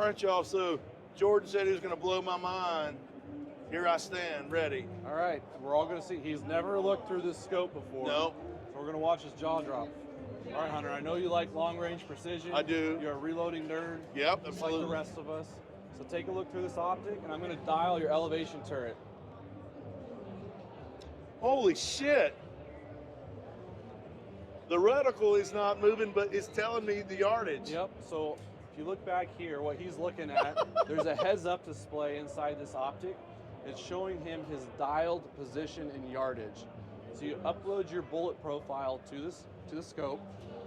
right, y'all. So Jordan said he was going to blow my mind. Here I stand, ready. All right, we're all going to see. He's never looked through this scope before. Nope. So we're going to watch his jaw drop. All right, Hunter, I know you like long-range precision. I do. You're a reloading nerd. Yep, just absolutely. like the rest of us. So take a look through this optic, and I'm going to dial your elevation turret. Holy shit. The reticle is not moving, but it's telling me the yardage. Yep, so if you look back here, what he's looking at, there's a heads-up display inside this optic. It's showing him his dialed position and yardage. So you upload your bullet profile to the scope.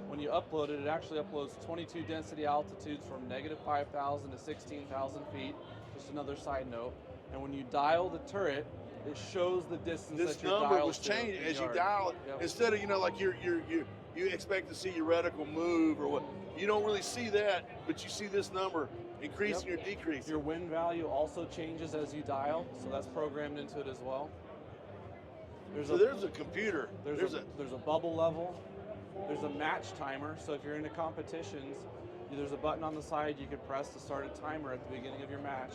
When you upload it, it actually uploads 22 density altitudes from -5,000 to 16,000 feet. Just another side note. And when you dial the turret, it shows the distance This that you're number dialed was to changing in as you yards. dial it. Yep. Instead of, like you expect to see your reticle move or what. You don't really see that, but you see this number increasing or decreasing. Your wind value also changes as you dial, so that's programmed into it as well. There's a computer. There's a bubble level. There's a match timer, so if you're into competitions, there's a button on the side you can press to start a timer at the beginning of your match.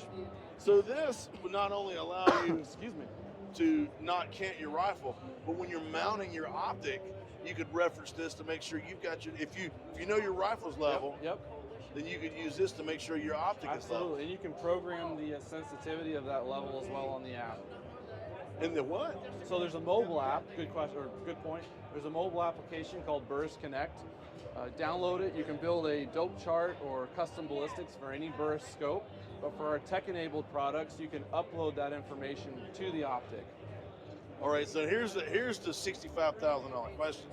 So this would not only allow you excuse me, to not cant your rifle, but when you're mounting your optic, you could reference this to make sure you've got your, if you know your rifle's level, Yep. then you could use this to make sure your optic is level. Absolutely, and you can program the sensitivity of that level as well on the app. And the what? So there's a mobile app, good question, or good point. There's a mobile application called Burris Connect. Download it, you can build a dope chart or custom ballistics for any Burris scope, but for our tech-enabled products, you can upload that information to the optic. All right, so here's the $65,000 question.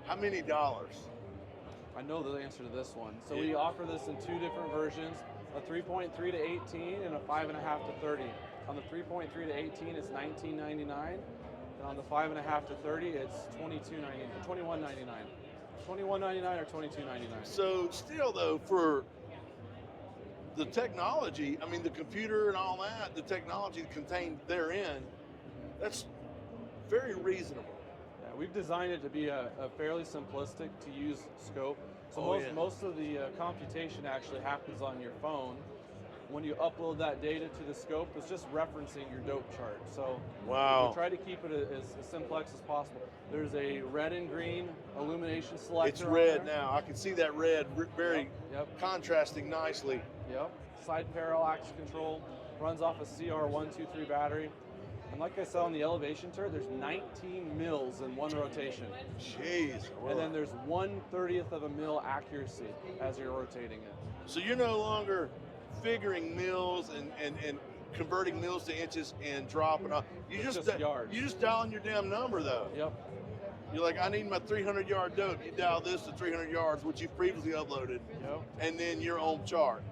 How many dollars? I know the answer to this one. So we offer this in two different versions, a 3.3 to 18 and a 5.5 to 30. On the 3.3 to 18, it's $19.99, and on the 5.5 to 30, it's $21.99. $21.99 or $22.99. So still though, for the technology, I mean the computer and all that, the technology contained therein, that's very reasonable. Yeah, we've designed it to be a fairly simplistic to use scope. So most of the computation actually happens on your phone. When you upload that data to the scope, it's just referencing your dope chart. So wow. we try to keep it as simplex as possible. There's a red and green illumination selector. It's red now. I can see that red, very Yep. contrasting nicely. Yep. Side parallax control, runs off a CR123 battery. And like I said on the elevation turret, there's 19 mils in one rotation. Jeez. And then there's 1/30th of a mil accuracy as you're rotating it. So you're no longer figuring mils and converting mils to inches and dropping off. You just yards. You just dialing your damn number though. Yep. You're like, I need my 300 yard dope. You dial this to 300 yards, which you've previously uploaded. Yep. And then your own chart.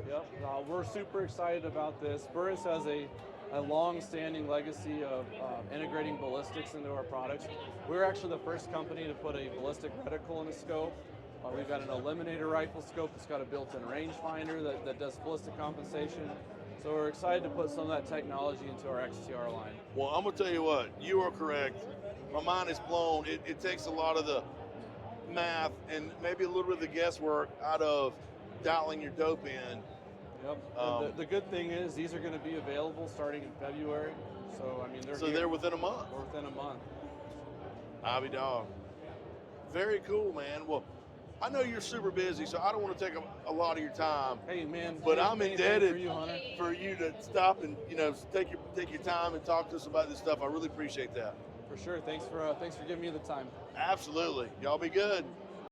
Yep. We're super excited about this. Burris has a long-standing legacy of integrating ballistics into our products. We're actually the first company to put a ballistic reticle in a scope. We've got an eliminator rifle scope that's got a built-in rangefinder that does ballistic compensation. So we're excited to put some of that technology into our XTR line. Well, I'm gonna tell you what, you are correct. My mind is blown. It takes a lot of the math and maybe a little bit of the guesswork out of dialing your dope in. Yep. And the good thing is these are going to be available starting in February. So I mean, they're within a month. Or within a month. I'll be dog. Very cool, man. Well, I know you're super busy, so I don't want to take a lot of your time. Hey, man. But I'm indebted for you to stop and take your time and talk to us about this stuff. I really appreciate that. For sure. Thanks for giving me the time. Absolutely. Y'all be good.